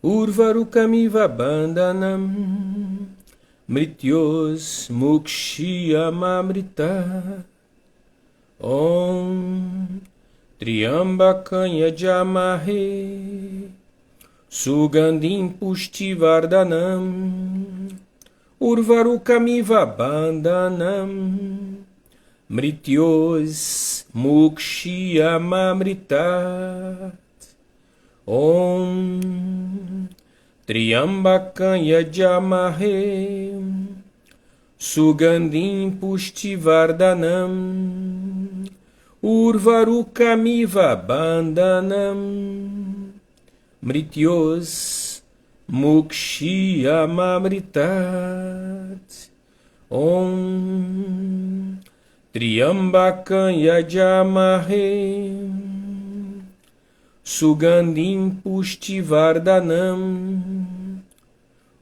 Urvarukamiva bandhanam mrityos mukshiyamamrita Om Triambakam yajamahe Sugandhim pushtivardhanam Urvarukamiva bandhanam mrityos mukshiyamamrita Om Triambakam yajamahe Sugandhim pushtivardhanam Urvarukamiva bandhanam Mrityos mukshiyamamritat Om Triambakam yajamahe Sugandhim pushtivardhanam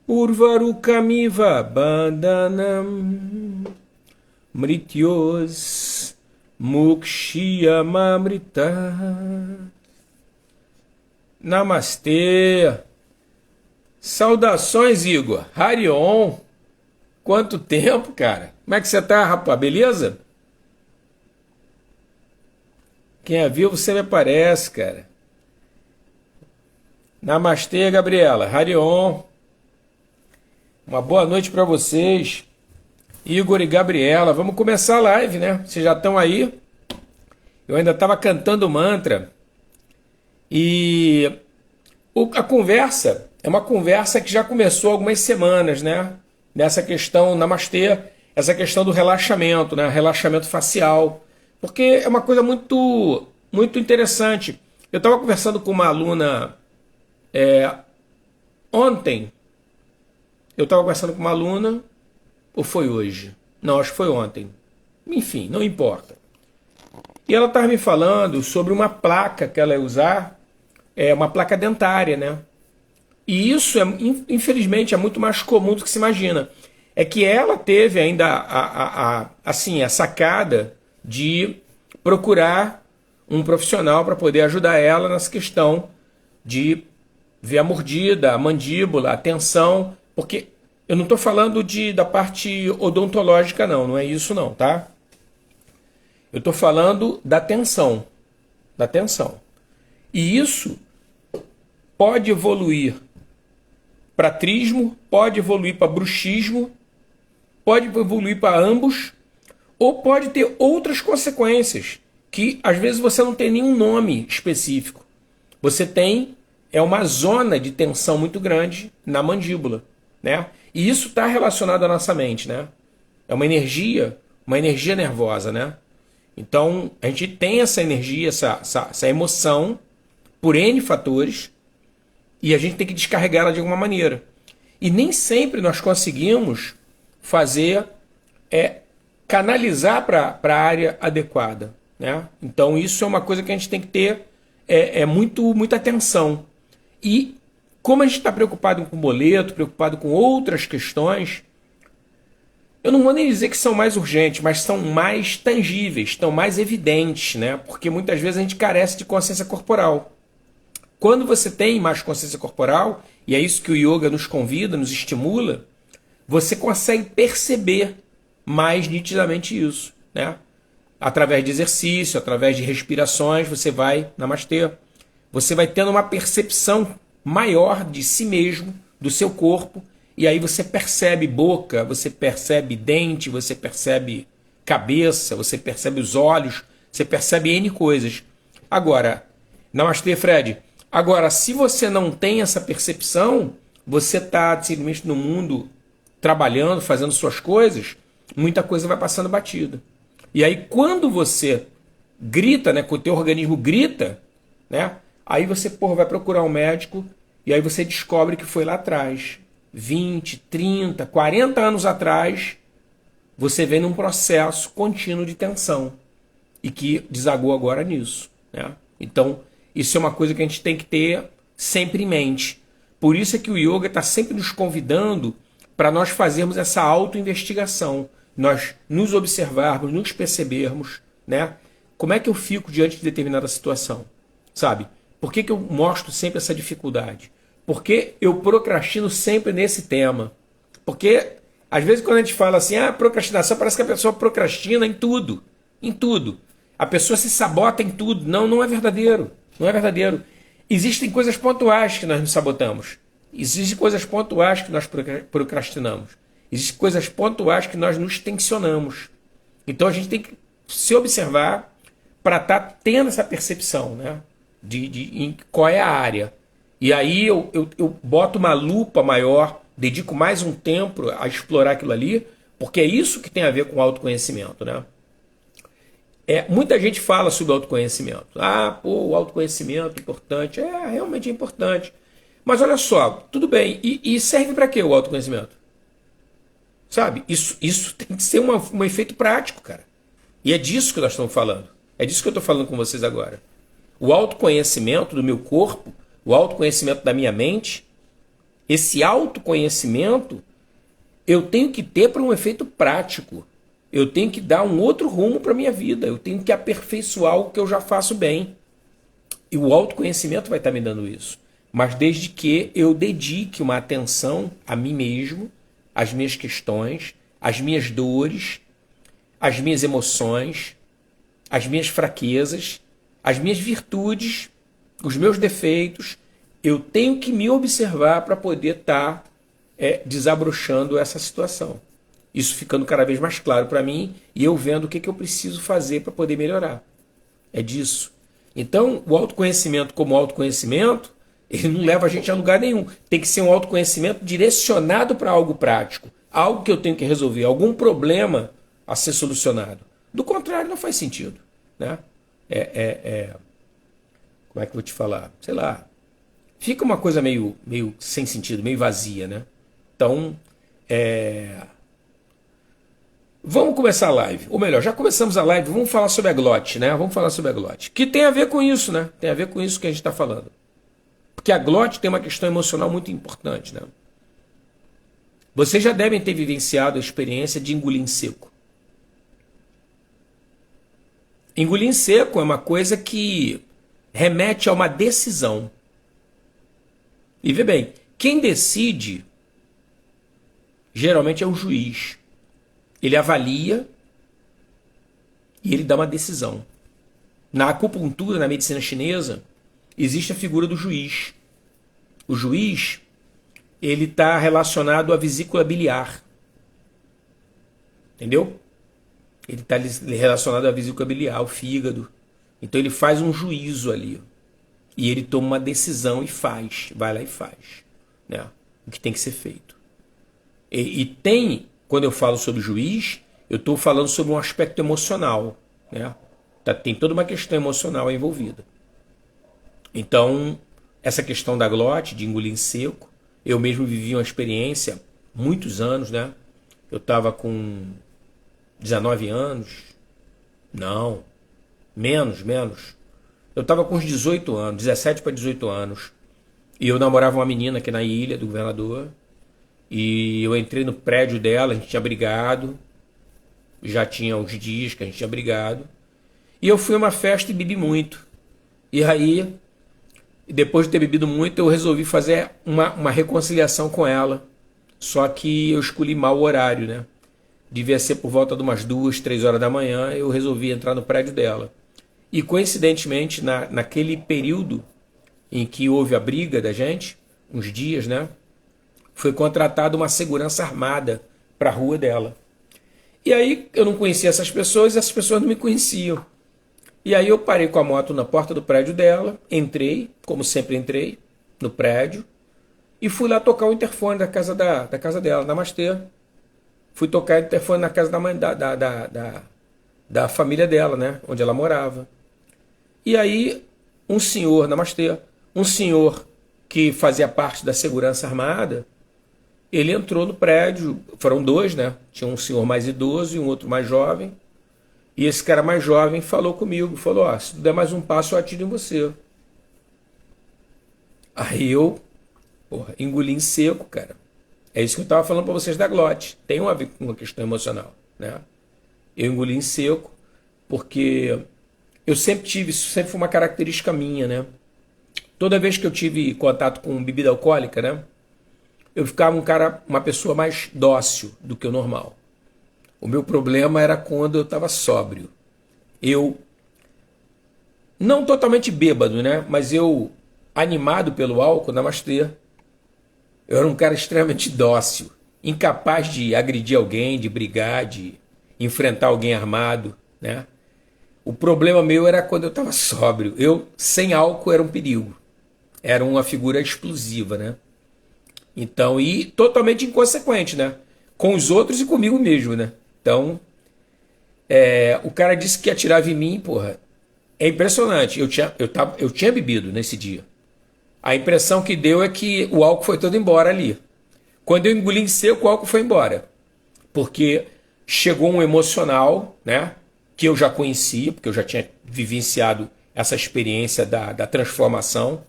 Urvarukamiva bandhanam Mrityos mukshiyamamrita. Namastê. Saudações, Igor. Harion. Quanto tempo, cara? Como é que você tá, rapaz? Beleza? Quem é vivo sempre aparece, cara. Namastê, Gabriela. Harion. Uma boa noite para vocês. Igor e Gabriela. Vamos começar a live, né? Vocês já estão aí? Eu ainda estava cantando mantra. E a conversa é uma conversa que já começou há algumas semanas, né? Nessa questão, namastê, essa questão do relaxamento, né? Relaxamento facial. Porque é uma coisa muito, muito interessante. Eu estava conversando com uma aluna ontem. Eu estava conversando com uma aluna, ou foi hoje? Não, acho que foi ontem. Enfim, não importa. E ela estava me falando sobre uma placa que ela ia usar, uma placa dentária, né? E isso, infelizmente, é muito mais comum do que se imagina. É que ela teve ainda assim, a sacada de procurar um profissional para poder ajudar ela nessa questão de ver a mordida, a mandíbula, a tensão, porque eu não estou falando da parte odontológica não é isso não, tá? Eu estou falando da tensão, E isso pode evoluir para trismo, pode evoluir para bruxismo, pode evoluir para ambos, ou pode ter outras consequências, que às vezes você não tem nenhum nome específico. Você tem uma zona de tensão muito grande na mandíbula, né? E isso está relacionado à nossa mente, né? É uma energia nervosa, né? Então, a gente tem essa energia, essa emoção, por N fatores, e a gente tem que descarregá-la de alguma maneira. E nem sempre nós conseguimos canalizar para a área adequada, né? Então, isso é uma coisa que a gente tem que ter muita atenção. E como a gente está preocupado com boleto, preocupado com outras questões, eu não vou nem dizer que são mais urgentes, mas são mais tangíveis, estão mais evidentes, né? Porque muitas vezes a gente carece de consciência corporal. Quando você tem mais consciência corporal, e é isso que o yoga nos convida, nos estimula, você consegue perceber mais nitidamente isso, né? Através de exercício, através de respirações, você vai tendo uma percepção maior de si mesmo, do seu corpo, e aí você percebe boca, você percebe dente, você percebe cabeça, você percebe os olhos, você percebe N coisas. Agora, namastê, Fred. Agora, se você não tem essa percepção, você está simplesmente no mundo trabalhando, fazendo suas coisas, muita coisa vai passando batida. E aí, quando você grita, né, quando o teu organismo grita, né, aí você vai procurar um médico e aí você descobre que foi lá atrás, 20, 30, 40 anos atrás, você vem num processo contínuo de tensão e que desagou agora nisso, né? Então, isso é uma coisa que a gente tem que ter sempre em mente. Por isso é que o yoga está sempre nos convidando para nós fazermos essa autoinvestigação, nós nos observarmos, nos percebermos, né? Como é que eu fico diante de determinada situação, sabe? Por que eu mostro sempre essa dificuldade? Porque eu procrastino sempre nesse tema. Porque, às vezes, quando a gente fala assim, procrastinação, parece que a pessoa procrastina em tudo. Em tudo. A pessoa se sabota em tudo. Não, não é verdadeiro. Não é verdadeiro. Existem coisas pontuais que nós nos sabotamos. Existem coisas pontuais que nós procrastinamos. Existem coisas pontuais que nós nos tensionamos. Então a gente tem que se observar para estar tendo essa percepção, né? Em qual é a área. E aí eu boto uma lupa maior, dedico mais um tempo a explorar aquilo ali, porque é isso que tem a ver com autoconhecimento, né? Muita gente fala sobre autoconhecimento. O autoconhecimento é importante. Realmente é importante. Mas olha só, tudo bem. E serve para quê o autoconhecimento? Sabe? Isso tem que ser um efeito prático, cara. E é disso que nós estamos falando. É disso que eu estou falando com vocês agora. O autoconhecimento do meu corpo, o autoconhecimento da minha mente, esse autoconhecimento eu tenho que ter para um efeito prático. Eu tenho que dar um outro rumo para a minha vida. Eu tenho que aperfeiçoar o que eu já faço bem. E o autoconhecimento vai estar me dando isso. Mas desde que eu dedique uma atenção a mim mesmo, às minhas questões, às minhas dores, às minhas emoções, às minhas fraquezas, às minhas virtudes, os meus defeitos. Eu tenho que me observar para poder estar desabrochando essa situação. Isso ficando cada vez mais claro para mim e eu vendo o que eu preciso fazer para poder melhorar. É disso. Então, o autoconhecimento como autoconhecimento, ele não leva a gente a lugar nenhum. Tem que ser um autoconhecimento direcionado para algo prático. Algo que eu tenho que resolver, algum problema a ser solucionado. Do contrário, não faz sentido. Né? Como é que eu vou te falar? Sei lá. Fica uma coisa meio sem sentido, meio vazia, né? Então, vamos começar a live. Ou melhor, já começamos a live, vamos falar sobre a glote, né? Vamos falar sobre a glote. Que tem a ver com isso, né? Tem a ver com isso que a gente está falando. Porque a glote tem uma questão emocional muito importante, né? Vocês já devem ter vivenciado a experiência de engolir em seco. Engolir em seco é uma coisa que remete a uma decisão. E vê bem, quem decide geralmente é o juiz. Ele avalia e ele dá uma decisão. Na acupuntura, na medicina chinesa, existe a figura do juiz. O juiz, ele está relacionado à vesícula biliar. Entendeu? Ele está relacionado à vesícula biliar, ao fígado. Então ele faz um juízo ali. E ele toma uma decisão e faz. Vai lá e faz. Né? O que tem que ser feito. E tem, quando eu falo sobre juiz, eu estou falando sobre um aspecto emocional. Né? Tem toda uma questão emocional envolvida. Então, essa questão da glote, de engolir em seco, eu mesmo vivi uma experiência, muitos anos, né? Eu estava com 19 anos. Não, menos. Eu estava com uns 18 anos, 17 para 18 anos. E eu namorava uma menina aqui na ilha do Governador. E eu entrei no prédio dela, a gente tinha brigado. Já tinha uns dias que a gente tinha brigado. E eu fui a uma festa e bebi muito. E aí, depois de ter bebido muito, eu resolvi fazer uma reconciliação com ela. Só que eu escolhi mal o horário, né? Devia ser por volta de umas 2, 3 horas da manhã, eu resolvi entrar no prédio dela. E coincidentemente, naquele período em que houve a briga da gente, uns dias, né? Foi contratada uma segurança armada para a rua dela. E aí eu não conhecia essas pessoas não me conheciam. E aí eu parei com a moto na porta do prédio dela, entrei, como sempre entrei, no prédio, e fui lá tocar o interfone da casa dela, Namastê. Fui tocar o interfone na casa da mãe da família dela, né? Onde ela morava. E aí, um senhor, Namastê, um senhor que fazia parte da segurança armada, ele entrou no prédio, foram dois, né? Tinha um senhor mais idoso e um outro mais jovem. E esse cara mais jovem falou comigo, falou, se tu der mais um passo eu atiro em você. Aí eu, engoli em seco, cara. É isso que eu estava falando para vocês da glote. Tem a ver com uma questão emocional, né? Eu engoli em seco porque eu sempre tive, isso sempre foi uma característica minha, né? Toda vez que eu tive contato com bebida alcoólica, né? Eu ficava uma pessoa mais dócil do que o normal. O meu problema era quando eu estava sóbrio. Eu, não totalmente bêbado, né? Mas eu, animado pelo álcool, namastê. Eu era um cara extremamente dócil, incapaz de agredir alguém, de brigar, de enfrentar alguém armado, né? O problema meu era quando eu estava sóbrio. Eu, sem álcool, era um perigo. Era uma figura explosiva, né? Então, e totalmente inconsequente, né? Com os outros e comigo mesmo, né? Então, o cara disse que atirava em mim, porra. É impressionante. Eu tinha bebido nesse dia. A impressão que deu é que o álcool foi todo embora ali. Quando eu engoli em seco, o álcool foi embora. Porque chegou um emocional, né? Que eu já conhecia, porque eu já tinha vivenciado essa experiência da transformação.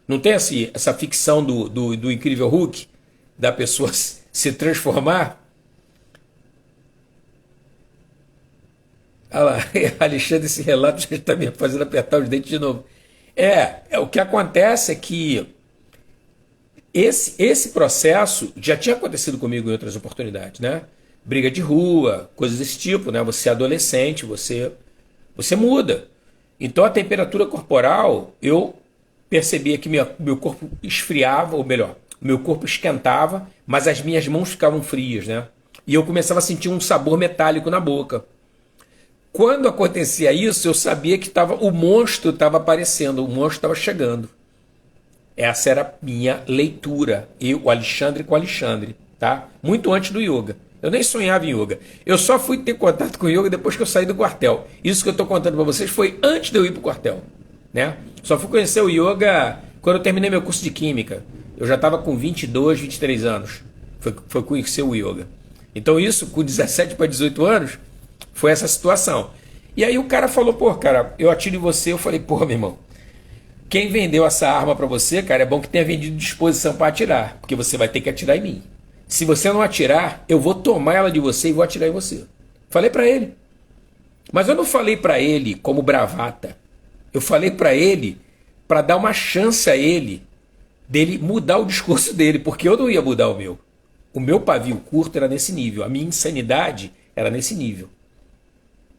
Não tem assim, essa ficção do incrível Hulk, da pessoa se transformar? Olha lá, Alexandre, esse relato já está me fazendo apertar os dentes de novo. O que acontece é que esse processo já tinha acontecido comigo em outras oportunidades, né? Briga de rua, coisas desse tipo, né? Você é adolescente, você muda. Então a temperatura corporal, eu percebia que meu corpo esfriava, ou melhor, meu corpo esquentava, mas as minhas mãos ficavam frias, né? E eu começava a sentir um sabor metálico na boca. Quando acontecia isso, eu sabia que o monstro estava aparecendo, o monstro estava chegando. Essa era a minha leitura, o Alexandre com o Alexandre, tá? Muito antes do yoga. Eu nem sonhava em yoga. Eu só fui ter contato com yoga depois que eu saí do quartel. Isso que eu estou contando para vocês foi antes de eu ir para o quartel, né? Só fui conhecer o yoga quando eu terminei meu curso de química. Eu já estava com 22, 23 anos. Foi conhecer o yoga. Então isso, com 17 para 18 anos, foi essa situação. E aí o cara falou, pô, cara, eu atiro em você. Eu falei, pô, meu irmão, quem vendeu essa arma para você, cara, é bom que tenha vendido disposição para atirar, porque você vai ter que atirar em mim. Se você não atirar, eu vou tomar ela de você e vou atirar em você. Falei para ele. Mas eu não falei para ele como bravata. Eu falei para ele para dar uma chance a ele dele mudar o discurso dele, porque eu não ia mudar o meu. O meu pavio curto era nesse nível, a minha insanidade era nesse nível.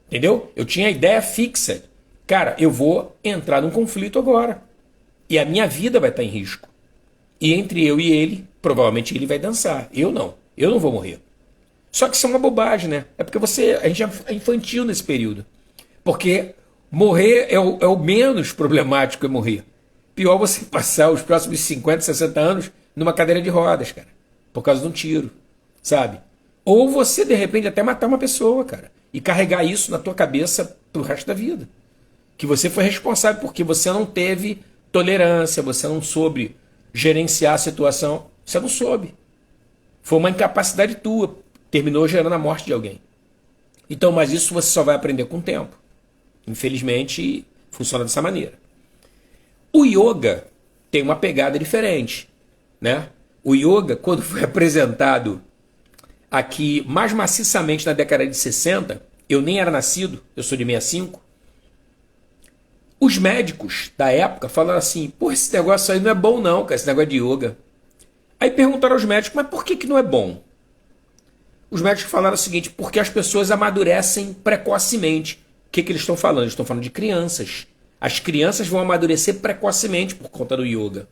Entendeu? Eu tinha a ideia fixa. Cara, eu vou entrar num conflito agora. E a minha vida vai estar em risco. E entre eu e ele, provavelmente ele vai dançar. Eu não. Eu não vou morrer. Só que isso é uma bobagem, né? É porque a gente é infantil nesse período. Porque morrer é o menos problemático, é morrer. Pior você passar os próximos 50, 60 anos numa cadeira de rodas, cara. Por causa de um tiro, sabe? Ou você, de repente, até matar uma pessoa, cara. E carregar isso na tua cabeça pro resto da vida. Que você foi responsável porque você não teve tolerância, você não soube gerenciar a situação. Você não soube. Foi uma incapacidade tua. Terminou gerando a morte de alguém. Então, mas isso você só vai aprender com o tempo. Infelizmente, funciona dessa maneira. O yoga tem uma pegada diferente, né? O yoga, quando foi apresentado aqui mais maciçamente na década de 60, eu nem era nascido, eu sou de 65, os médicos da época falaram assim, pô, esse negócio aí não é bom não, cara, esse negócio de yoga. Aí perguntaram aos médicos, mas por que não é bom? Os médicos falaram o seguinte, porque as pessoas amadurecem precocemente. O que eles estão falando? Eles estão falando de crianças. As crianças vão amadurecer precocemente por conta do yoga.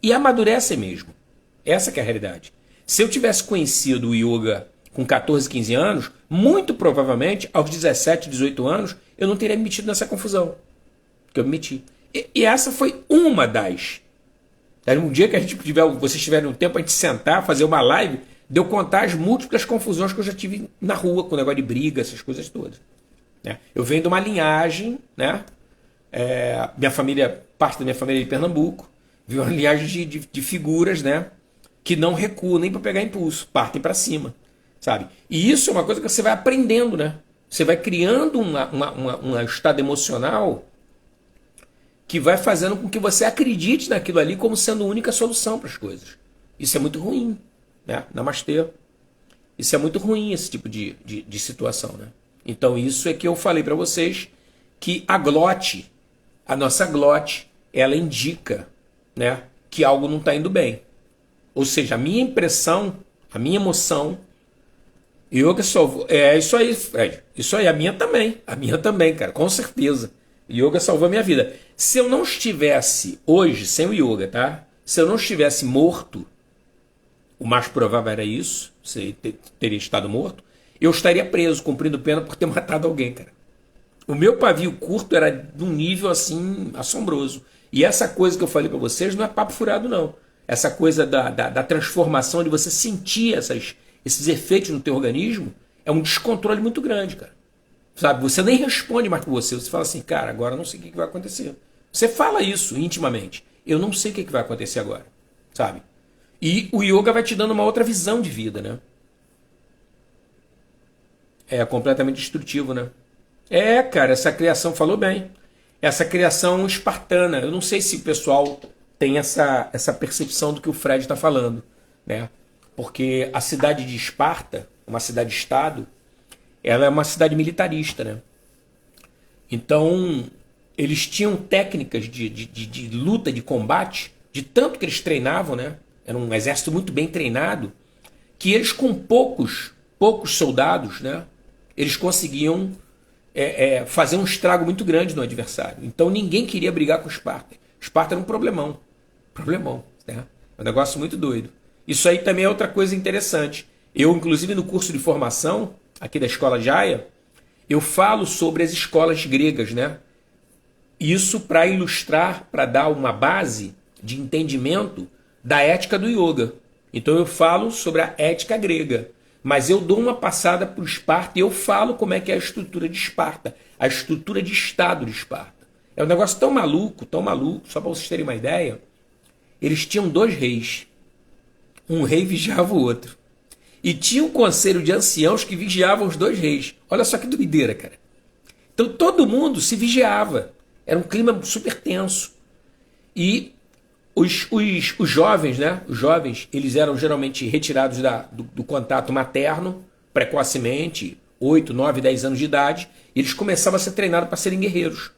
E amadurecem mesmo. Essa que é a realidade. Se eu tivesse conhecido o yoga com 14, 15 anos, muito provavelmente, aos 17, 18 anos, eu não teria me metido nessa confusão que eu me meti. E essa foi uma das. Um dia que vocês tiverem um tempo a gente sentar, fazer uma live, de eu contar as múltiplas confusões que eu já tive na rua, com o negócio de briga, essas coisas todas. Né? Eu venho de uma linhagem, né? Parte da minha família é de Pernambuco, vi uma linhagem de figuras, né? Que não recuam nem para pegar impulso, partem para cima, sabe? E isso é uma coisa que você vai aprendendo, né? Você vai criando um estado emocional que vai fazendo com que você acredite naquilo ali como sendo a única solução para as coisas. Isso é muito ruim, né? Namastê. Isso é muito ruim, esse tipo de situação, né? Então isso é que eu falei para vocês que a nossa glote, ela indica, né, que algo não está indo bem. Ou seja, a minha impressão, a minha emoção, yoga salvou. É isso aí, Fred. Isso aí, a minha também, cara, com certeza. Yoga salvou a minha vida. Se eu não estivesse hoje sem o yoga, tá? Se eu não estivesse morto, o mais provável era isso, você teria estado morto, eu estaria preso, cumprindo pena por ter matado alguém, cara. O meu pavio curto era de um nível assim assombroso. E essa coisa que eu falei para vocês não é papo furado, não. Essa coisa da transformação, de você sentir esses efeitos no teu organismo, é um descontrole muito grande, cara. Sabe? Você nem responde mais por você. Você fala assim, cara, agora eu não sei o que vai acontecer. Você fala isso intimamente. Eu não sei o que vai acontecer agora. Sabe? E o yoga vai te dando uma outra visão de vida, né? É completamente destrutivo, né? É, cara, essa criação, falou bem. Essa criação espartana. Eu não sei se o pessoal tem essa percepção do que o Fred está falando, né? Porque a cidade de Esparta, uma cidade-estado, ela é uma cidade militarista, né? Então, eles tinham técnicas de luta, de combate, de tanto que eles treinavam, né? Era um exército muito bem treinado, que eles com poucos soldados, né? Eles conseguiam fazer um estrago muito grande no adversário. Então ninguém queria brigar com Esparta. Esparta era um problemão. Problemão, né? É um negócio muito doido. Isso aí também é outra coisa interessante. Eu, inclusive, no curso de formação, aqui da Escola Jaya, eu falo sobre as escolas gregas, né? Isso para ilustrar, para dar uma base de entendimento da ética do yoga. Então eu falo sobre a ética grega. Mas eu dou uma passada para o Esparta e eu falo como é que é a estrutura de Esparta, a estrutura de Estado de Esparta. É um negócio tão maluco, só para vocês terem uma ideia. Eles tinham 2 reis. Um rei vigiava o outro. E tinha um conselho de anciãos que vigiavam os 2 reis. Olha só que doideira, cara. Então todo mundo se vigiava. Era um clima super tenso. E os jovens, né? Os jovens, eles eram geralmente retirados do contato materno, precocemente, 8, 9, 10 anos de idade, e eles começavam a ser treinados para serem guerreiros.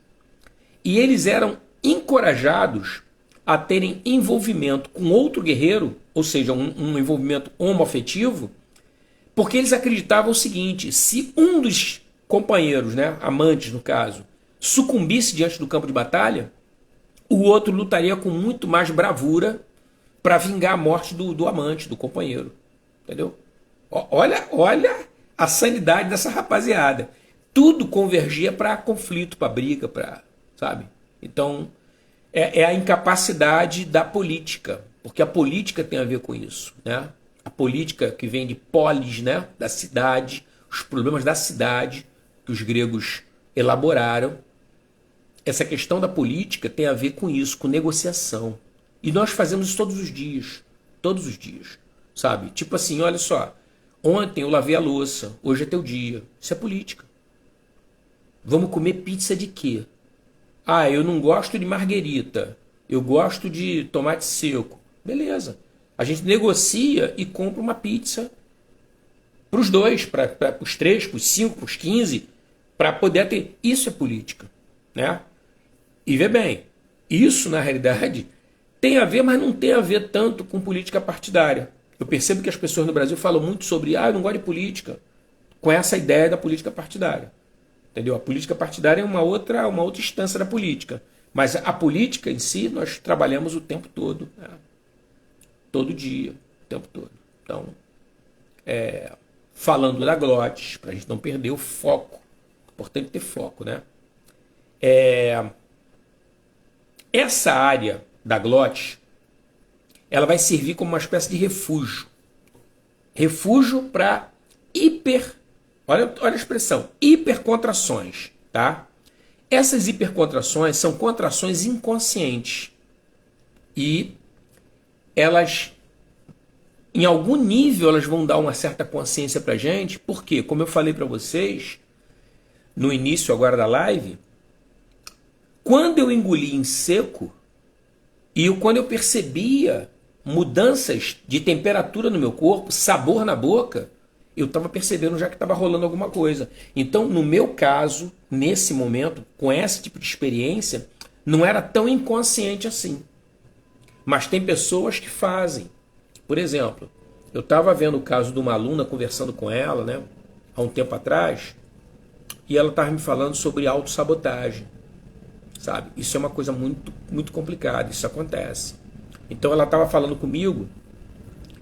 E eles eram encorajados a terem envolvimento com outro guerreiro, ou seja, um envolvimento homoafetivo, porque eles acreditavam o seguinte: se um dos companheiros, né, amantes no caso, sucumbisse diante do campo de batalha, o outro lutaria com muito mais bravura para vingar a morte do amante, do companheiro. Entendeu? Olha a sanidade dessa rapaziada. Tudo convergia para conflito, para briga, sabe? Então, é a incapacidade da política, porque a política tem a ver com isso, né? A política que vem de polis, né? Da cidade, os problemas da cidade que os gregos elaboraram. Essa questão da política tem a ver com isso, com negociação. E nós fazemos isso todos os dias, sabe? Tipo assim, olha só, ontem eu lavei a louça, hoje é teu dia. Isso é política. Vamos comer pizza de quê? Ah, eu não gosto de marguerita, eu gosto de tomate seco. Beleza. A gente negocia e compra uma pizza para os 2, para os 3, para os 5, para os 15, para poder ter. Isso é política, né? E vê bem, isso na realidade tem a ver, mas não tem a ver tanto com política partidária. Eu percebo que as pessoas no Brasil falam muito sobre, eu não gosto de política, com essa ideia da política partidária. Entendeu? A política partidária é uma outra instância da política. Mas a política em si, nós trabalhamos o tempo todo. Né? Todo dia, o tempo todo. Então, falando da glotes, para a gente não perder o foco. Importante ter foco, né? Essa área da glote, ela vai servir como uma espécie de refúgio. Refúgio para olha a expressão, hipercontrações, tá? Essas hipercontrações são contrações inconscientes. E elas, em algum nível, elas vão dar uma certa consciência pra gente, porque, como eu falei para vocês, no início agora da live, quando eu engoli em seco, quando eu percebia mudanças de temperatura no meu corpo, sabor na boca, eu estava percebendo já que estava rolando alguma coisa. Então, no meu caso, nesse momento, com esse tipo de experiência, Não era tão inconsciente assim. Mas tem pessoas que fazem. Por exemplo, eu estava vendo o caso de uma aluna, conversando com ela, né, há um tempo atrás, e ela estava me falando sobre autossabotagem, sabe? Isso é uma coisa muito, muito complicada, isso acontece. Então ela estava falando comigo,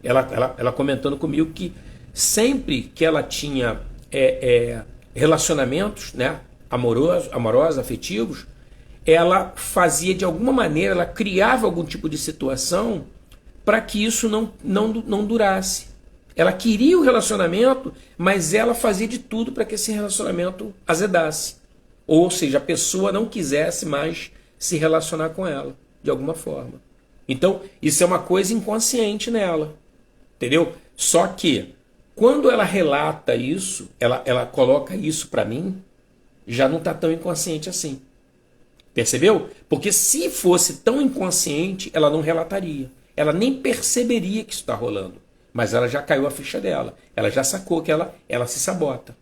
ela comentando comigo que sempre que ela tinha relacionamentos, né, amorosos, afetivos, ela fazia de alguma maneira, ela criava algum tipo de situação para que isso não durasse. Ela queria o relacionamento, mas ela fazia de tudo para que esse relacionamento azedasse. Ou seja, a pessoa não quisesse mais se relacionar com ela, de alguma forma. Então, isso é uma coisa inconsciente nela. Entendeu? Só que, quando ela relata isso, ela coloca isso para mim, já não está tão inconsciente assim. Percebeu? Porque se fosse tão inconsciente, ela não relataria. Ela nem perceberia que isso está rolando. Mas ela já caiu a ficha dela. Ela já sacou que ela se sabota.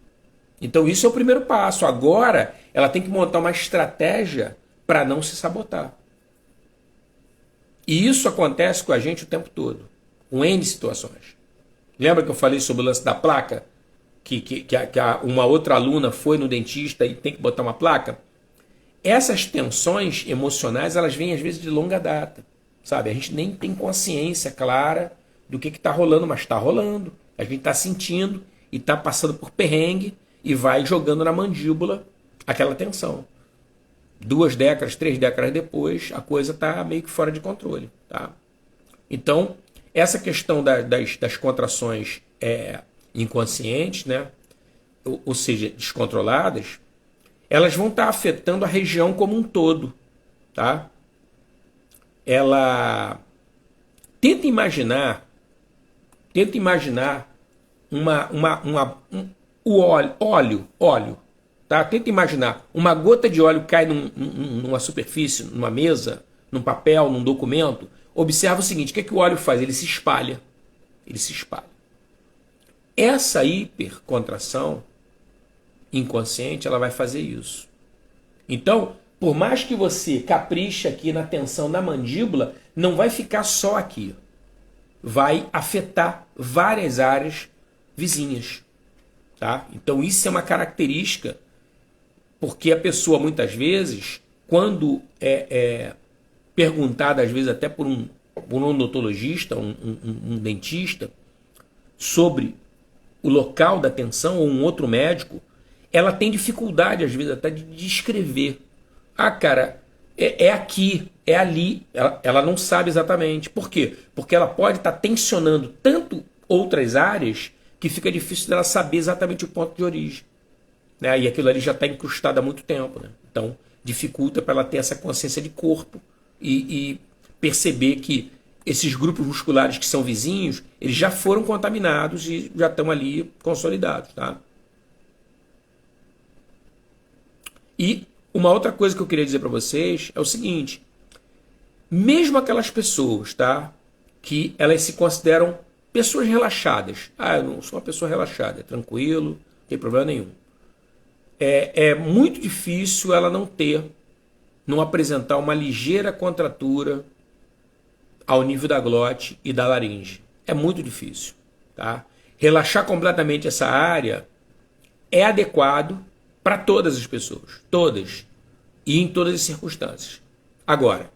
Então isso é o primeiro passo. Agora ela tem que montar uma estratégia para não se sabotar. E isso acontece com a gente o tempo todo. Com N situações. Lembra que eu falei sobre o lance da placa? Que uma outra aluna foi no dentista e tem que botar uma placa? Essas tensões emocionais, elas vêm às vezes de longa data. Sabe? A gente nem tem consciência clara do que está rolando, mas está rolando. A gente está sentindo e está passando por perrengue e vai jogando na mandíbula aquela tensão. 2 décadas, 3 décadas depois, a coisa está meio que fora de controle. Tá? Então, essa questão das contrações inconscientes, né? Ou seja, descontroladas, elas vão estar afetando a região como um todo. Tá? Ela tenta imaginar o óleo, tá? Tenta imaginar uma gota de óleo cai numa superfície, numa mesa, num papel, num documento. Observa o seguinte, o que o óleo faz? Ele se espalha. Essa hipercontração inconsciente, ela vai fazer isso. Então, por mais que você capriche aqui na tensão da mandíbula, não vai ficar só aqui. Vai afetar várias áreas vizinhas. Tá? Então isso é uma característica, porque a pessoa muitas vezes, quando é perguntada, às vezes até por um odontologista, um dentista, sobre o local da tensão, ou um outro médico, ela tem dificuldade, às vezes, até de descrever. Ah, cara, é aqui, é ali. Ela não sabe exatamente. Por quê? Porque ela pode estar tensionando tanto outras áreas que fica difícil dela saber exatamente o ponto de origem. Né? E aquilo ali já está incrustado há muito tempo. Né? Então, dificulta para ela ter essa consciência de corpo e perceber que esses grupos musculares que são vizinhos, eles já foram contaminados e já estão ali consolidados. Tá? E uma outra coisa que eu queria dizer para vocês é o seguinte, mesmo aquelas pessoas, tá, que elas se consideram pessoas relaxadas, eu não sou uma pessoa relaxada, é tranquilo, não tem problema nenhum, é muito difícil ela não apresentar uma ligeira contratura ao nível da glote e da laringe, é muito difícil, tá? Relaxar completamente essa área é adequado para todas as pessoas, todas, e em todas as circunstâncias. Agora,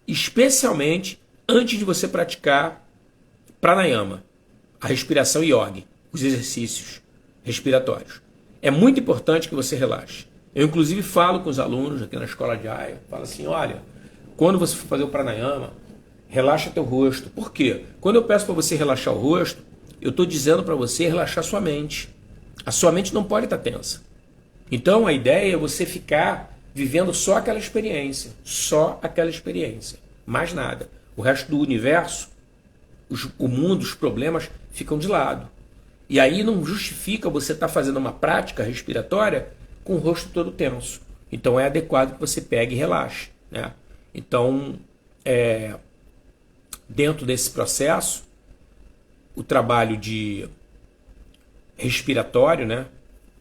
especialmente antes de você praticar pranayama, a respiração yogi, os exercícios respiratórios. É muito importante que você relaxe. Eu, inclusive, falo com os alunos aqui na escola de Aya, falo assim, olha, quando você for fazer o pranayama, relaxa teu rosto. Por quê? Quando eu peço para você relaxar o rosto, eu estou dizendo para você relaxar sua mente. A sua mente não pode estar tensa. Então, a ideia é você ficar vivendo só aquela experiência, mais nada. O resto do universo, o mundo, os problemas ficam de lado. E aí não justifica você estar fazendo uma prática respiratória com o rosto todo tenso. Então é adequado que você pegue e relaxe. Né? Então, dentro desse processo, o trabalho de respiratório, né?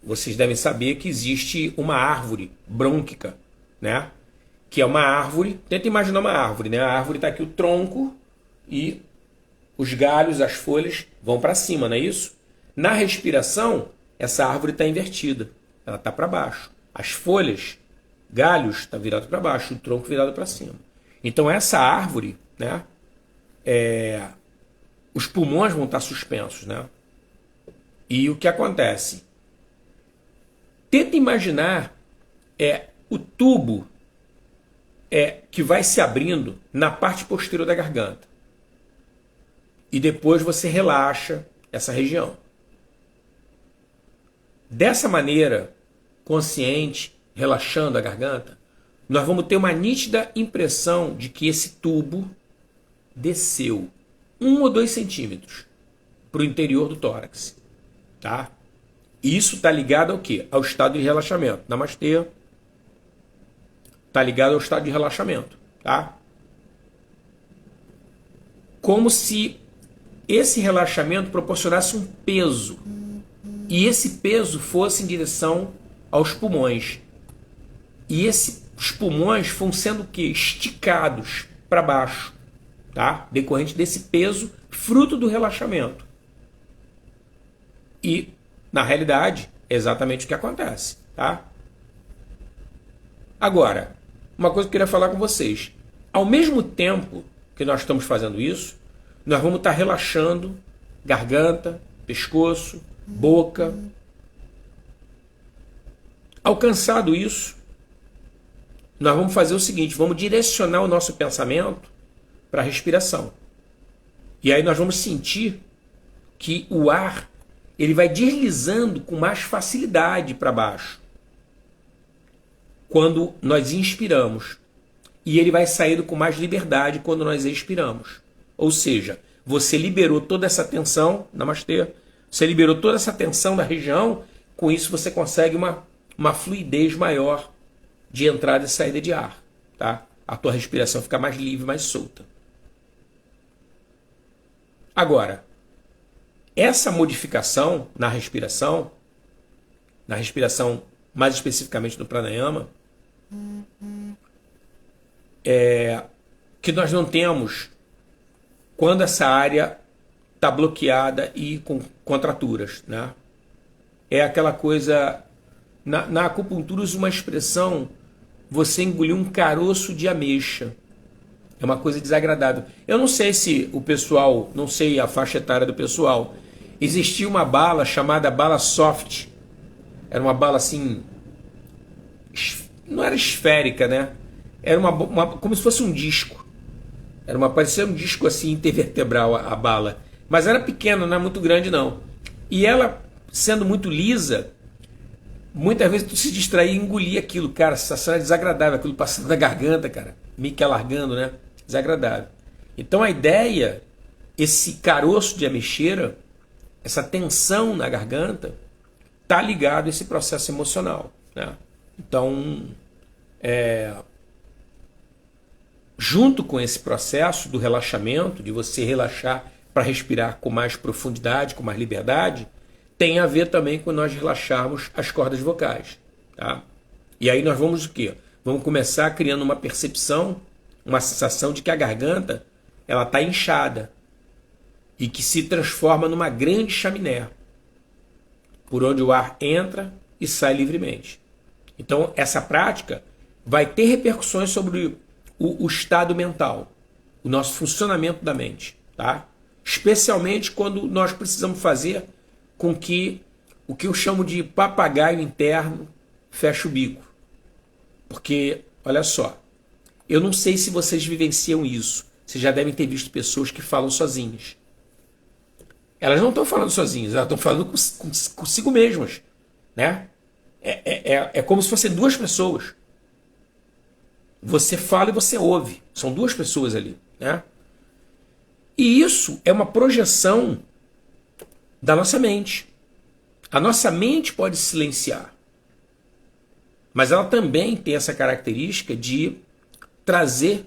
Vocês devem saber que existe uma árvore brônquica, né? que é uma árvore. Tenta imaginar uma árvore, né? A árvore está aqui o tronco e os galhos, as folhas vão para cima, não é isso? Na respiração, essa árvore está invertida, ela está para baixo. As folhas, galhos, está virado para baixo, o tronco virado para cima. Então essa árvore, né? Os pulmões vão estar suspensos, né? E o que acontece? Tenta imaginar o tubo que vai se abrindo na parte posterior da garganta. E depois você relaxa essa região. Dessa maneira, consciente, relaxando a garganta, nós vamos ter uma nítida impressão de que esse tubo desceu 1 ou 2 centímetros para o interior do tórax. Tá? Isso está ligado ao quê? Ao estado de relaxamento. Namastê. Está ligado ao estado de relaxamento. Tá? Como se esse relaxamento proporcionasse um peso. E esse peso fosse em direção aos pulmões. E os pulmões vão sendo o quê? Esticados para baixo. Tá? Decorrente desse peso, fruto do relaxamento. E, na realidade, é exatamente o que acontece. Tá? Agora, uma coisa que eu queria falar com vocês. Ao mesmo tempo que nós estamos fazendo isso, nós vamos estar relaxando garganta, pescoço, boca. Alcançado isso, nós vamos fazer o seguinte, vamos direcionar o nosso pensamento para a respiração. E aí nós vamos sentir que o ar ele vai deslizando com mais facilidade para baixo quando nós inspiramos. E ele vai saindo com mais liberdade quando nós expiramos. Ou seja, você liberou toda essa tensão, namastê, você liberou toda essa tensão da região, com isso você consegue uma fluidez maior de entrada e saída de ar. Tá? A tua respiração fica mais livre, mais solta. Agora, essa modificação na respiração mais especificamente no pranayama, que nós não temos quando essa área está bloqueada e com contraturas. Né? É aquela coisa, na acupuntura usa uma expressão, você engoliu um caroço de ameixa. É uma coisa desagradável. Eu não sei se o pessoal, não sei a faixa etária do pessoal, existia uma bala chamada bala soft. Era uma bala assim, não era esférica, né? Era como se fosse um disco. Parecia um disco assim intervertebral a bala. Mas era pequena, não é muito grande não. E ela, sendo muito lisa, muitas vezes tu se distraía e engolia aquilo, cara. A sensação era desagradável, aquilo passando na garganta, cara. Meio que alargando, né? Desagradável. Então a ideia, esse caroço de ameixeira, essa tensão na garganta, tá ligado a esse processo emocional, né? Então, junto com esse processo do relaxamento, de você relaxar para respirar com mais profundidade, com mais liberdade, tem a ver também com nós relaxarmos as cordas vocais. Tá? E aí nós vamos o quê? Vamos começar criando uma percepção, uma sensação de que a garganta ela está inchada e que se transforma numa grande chaminé, por onde o ar entra e sai livremente. Então essa prática vai ter repercussões sobre o estado mental, o nosso funcionamento da mente, tá? Especialmente quando nós precisamos fazer com que o que eu chamo de papagaio interno feche o bico. Porque, olha só, eu não sei se vocês vivenciam isso. Vocês já devem ter visto pessoas que falam sozinhas. Elas não estão falando sozinhas, elas estão falando consigo mesmas, né? É como se fossem duas pessoas. Você fala e você ouve. São duas pessoas ali, né? E isso é uma projeção da nossa mente. A nossa mente pode silenciar, mas ela também tem essa característica de trazer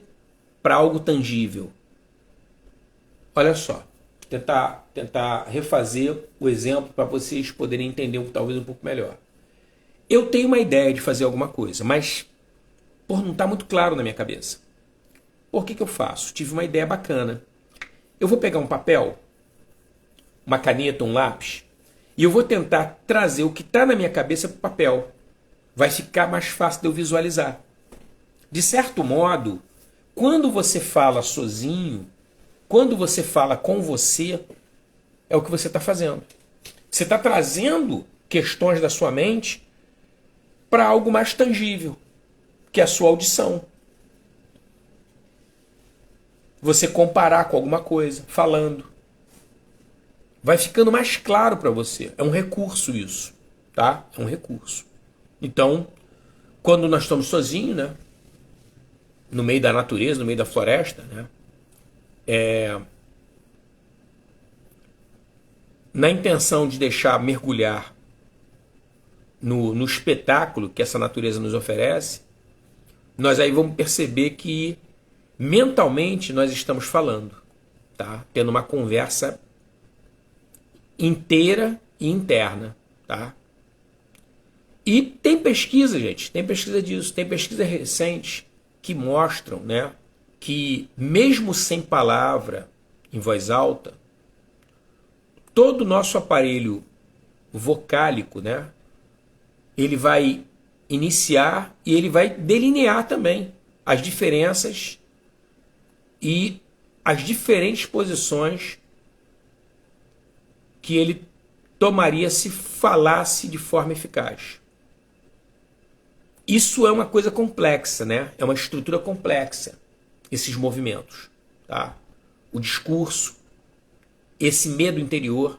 para algo tangível. Olha só, tentar refazer o exemplo para vocês poderem entender talvez um pouco melhor. Eu tenho uma ideia de fazer alguma coisa, mas Pô, não está muito claro na minha cabeça. Por que eu faço? Tive uma ideia bacana. Eu vou pegar um papel, uma caneta, um lápis, e eu vou tentar trazer o que está na minha cabeça para o papel. Vai ficar mais fácil de eu visualizar. De certo modo, quando você fala sozinho, quando você fala com você, é o que você está fazendo. Você está trazendo questões da sua mente para algo mais tangível, que é a sua audição. Você comparar com alguma coisa, falando. Vai ficando mais claro para você. É um recurso isso, tá? É um recurso. Então, quando nós estamos sozinhos, né? No meio da natureza, no meio da floresta, né? Na intenção de deixar mergulhar no espetáculo que essa natureza nos oferece, nós aí vamos perceber que mentalmente nós estamos falando, tá? Tendo uma conversa inteira e interna, tá? E tem pesquisa, gente, tem pesquisa disso, tem pesquisa recente que mostram, né, que mesmo sem palavra em voz alta, todo o nosso aparelho vocálico, né, ele vai iniciar e ele vai delinear também as diferenças e as diferentes posições que ele tomaria se falasse de forma eficaz. Isso é uma coisa complexa, né? É uma estrutura complexa, esses movimentos, tá? O discurso, esse medo interior.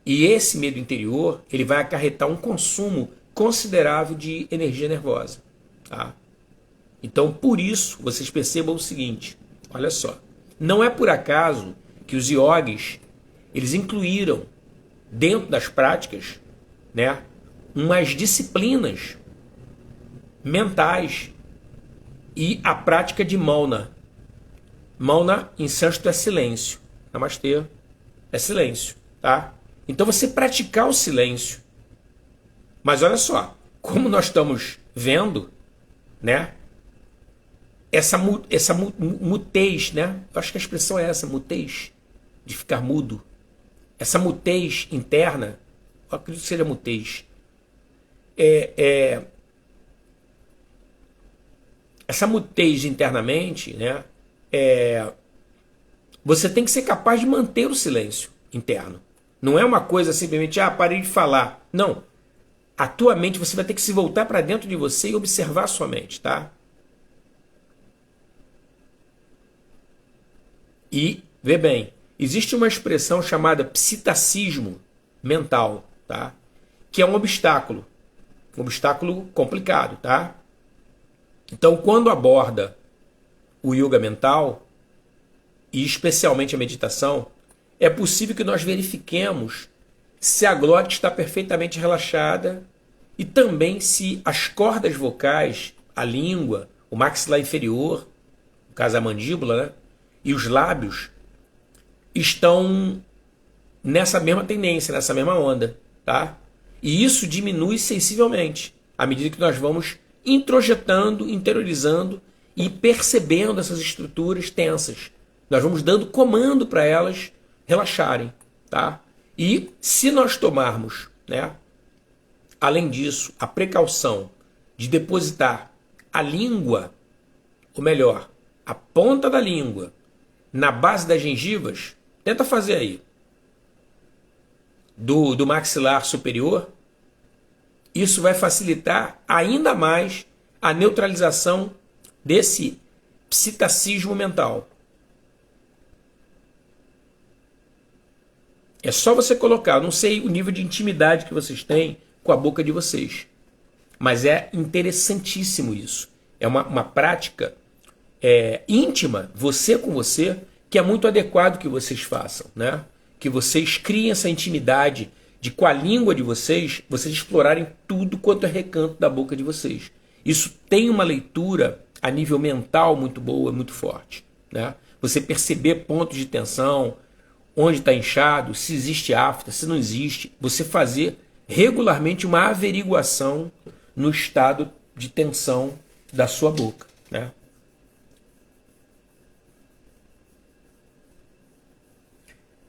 E esse medo interior, ele vai acarretar um consumo considerável de energia nervosa, tá? Então, por isso, vocês percebam o seguinte, olha só, não é por acaso que os yogis, eles incluíram dentro das práticas, né, umas disciplinas mentais e a prática de Mauna. Mauna em sânscrito é silêncio. Namastê é silêncio, tá? Então você praticar o silêncio. Mas olha só, como nós estamos vendo, né? Essa mutez, né? Eu acho que a expressão é essa, mutez, de ficar mudo. Essa mutez interna, eu acredito que seja mutez. Essa mutez internamente, né? Você tem que ser capaz de manter o silêncio interno. Não é uma coisa simplesmente, parei de falar. Não. A tua mente, você vai ter que se voltar para dentro de você e observar a sua mente, tá? E, vê bem, existe uma expressão chamada psittacismo mental, tá? Que é um obstáculo complicado, tá? Então, quando aborda o yoga mental, e especialmente a meditação, é possível que nós verifiquemos se a glótia está perfeitamente relaxada e também se as cordas vocais, a língua, o maxilar inferior, no caso a mandíbula, né, e os lábios estão nessa mesma tendência, nessa mesma onda, tá? E isso diminui sensivelmente à medida que nós vamos introjetando, interiorizando e percebendo essas estruturas tensas. Nós vamos dando comando para elas relaxarem, tá? E se nós tomarmos, né, além disso, a precaução de depositar a língua, ou melhor, a ponta da língua, na base das gengivas, tenta fazer aí, do maxilar superior, isso vai facilitar ainda mais a neutralização desse psittacismo mental. É só você colocar, eu não sei o nível de intimidade que vocês têm com a boca de vocês, mas é interessantíssimo isso. É uma prática íntima, você com você, que é muito adequado que vocês façam, né? Que vocês criem essa intimidade de, com a língua de vocês explorarem tudo quanto é recanto da boca de vocês. Isso tem uma leitura a nível mental muito boa, muito forte, né? Você perceber pontos de tensão, onde está inchado, se existe afta, se não existe, você fazer regularmente uma averiguação no estado de tensão da sua boca, né?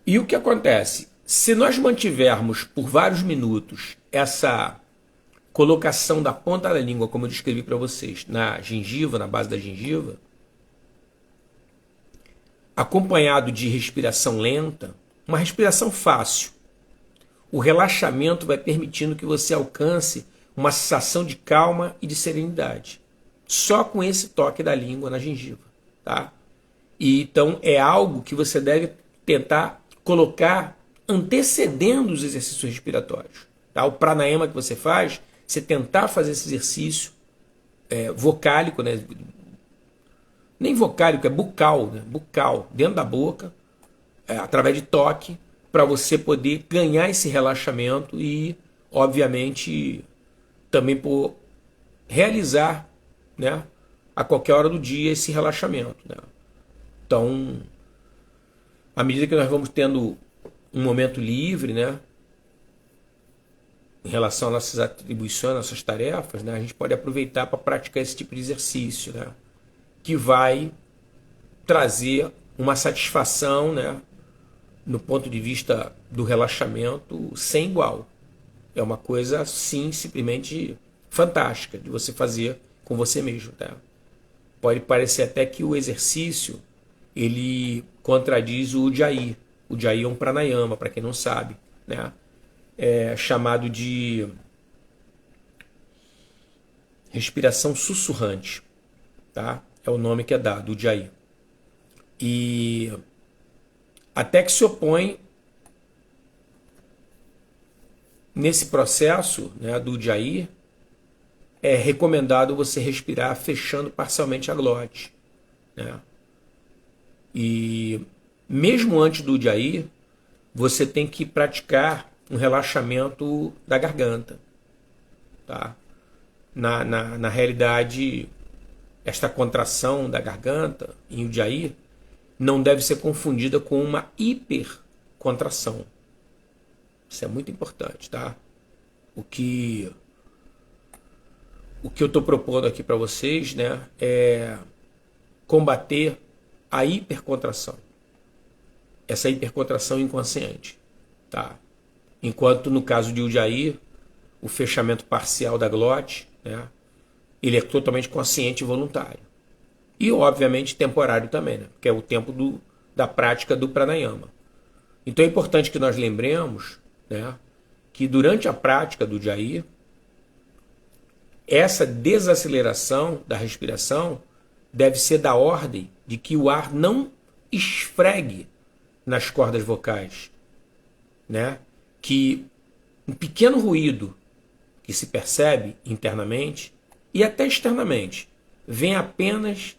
E o que acontece? Se nós mantivermos por vários minutos essa colocação da ponta da língua, como eu descrevi para vocês, na gengiva, na base da gengiva, acompanhado de respiração lenta, uma respiração fácil, o relaxamento vai permitindo que você alcance uma sensação de calma e de serenidade. Só com esse toque da língua na gengiva, tá? E então é algo que você deve tentar colocar antecedendo os exercícios respiratórios. Tá? O pranayama que você faz, você tentar fazer esse exercício vocálico, né? Nem vocálico, é bucal, né? Bucal, dentro da boca, através de toque, para você poder ganhar esse relaxamento e, obviamente, também por realizar, né, a qualquer hora do dia esse relaxamento, né? Então, à medida que nós vamos tendo um momento livre, né, em relação às nossas atribuições, nossas tarefas, né, a gente pode aproveitar para praticar esse tipo de exercício, né, que vai trazer uma satisfação, né, no ponto de vista do relaxamento sem igual. É uma coisa, sim, simplesmente fantástica de você fazer com você mesmo. Tá? Pode parecer até que o exercício ele contradiz o Ujjayi. O Ujjayi é um pranayama, para quem não sabe, né? É chamado de respiração sussurrante. Tá? É o nome que é dado, o Ujjayi. E até que se opõe nesse processo, né, do Ujjayi, é recomendado você respirar fechando parcialmente a glote, né? E mesmo antes do Ujjayi, você tem que praticar um relaxamento da garganta, tá? Na realidade, esta contração da garganta em Ujjayi não deve ser confundida com uma hipercontração. Isso é muito importante, tá? O que eu estou propondo aqui para vocês, né, é combater a hipercontração. Essa hipercontração inconsciente, tá? Enquanto no caso de Ujjayi, o fechamento parcial da glote, né, ele é totalmente consciente e voluntário. E, obviamente, temporário também, né? Que é o tempo da prática do pranayama. Então é importante que nós lembremos, né, que durante a prática do Ujjayi, essa desaceleração da respiração deve ser da ordem de que o ar não esfregue nas cordas vocais, né? Que um pequeno ruído que se percebe internamente e até externamente vem apenas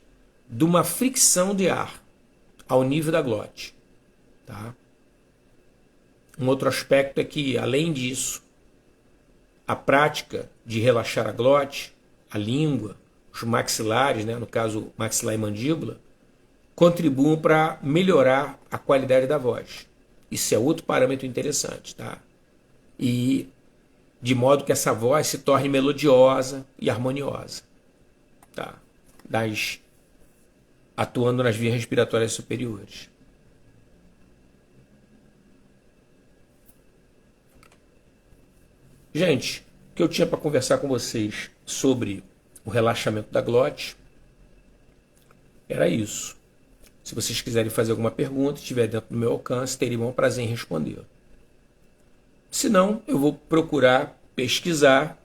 de uma fricção de ar ao nível da glote, tá? Um outro aspecto é que, além disso, a prática de relaxar a glote, a língua, os maxilares, né, no caso maxilar e mandíbula, contribuem para melhorar a qualidade da voz. Isso é outro parâmetro interessante, tá? E de modo que essa voz se torne melodiosa e harmoniosa, tá? Atuando nas vias respiratórias superiores. Gente, o que eu tinha para conversar com vocês sobre o relaxamento da glote era isso. Se vocês quiserem fazer alguma pergunta, estiver dentro do meu alcance, teria um prazer em responder. Se não, eu vou procurar pesquisar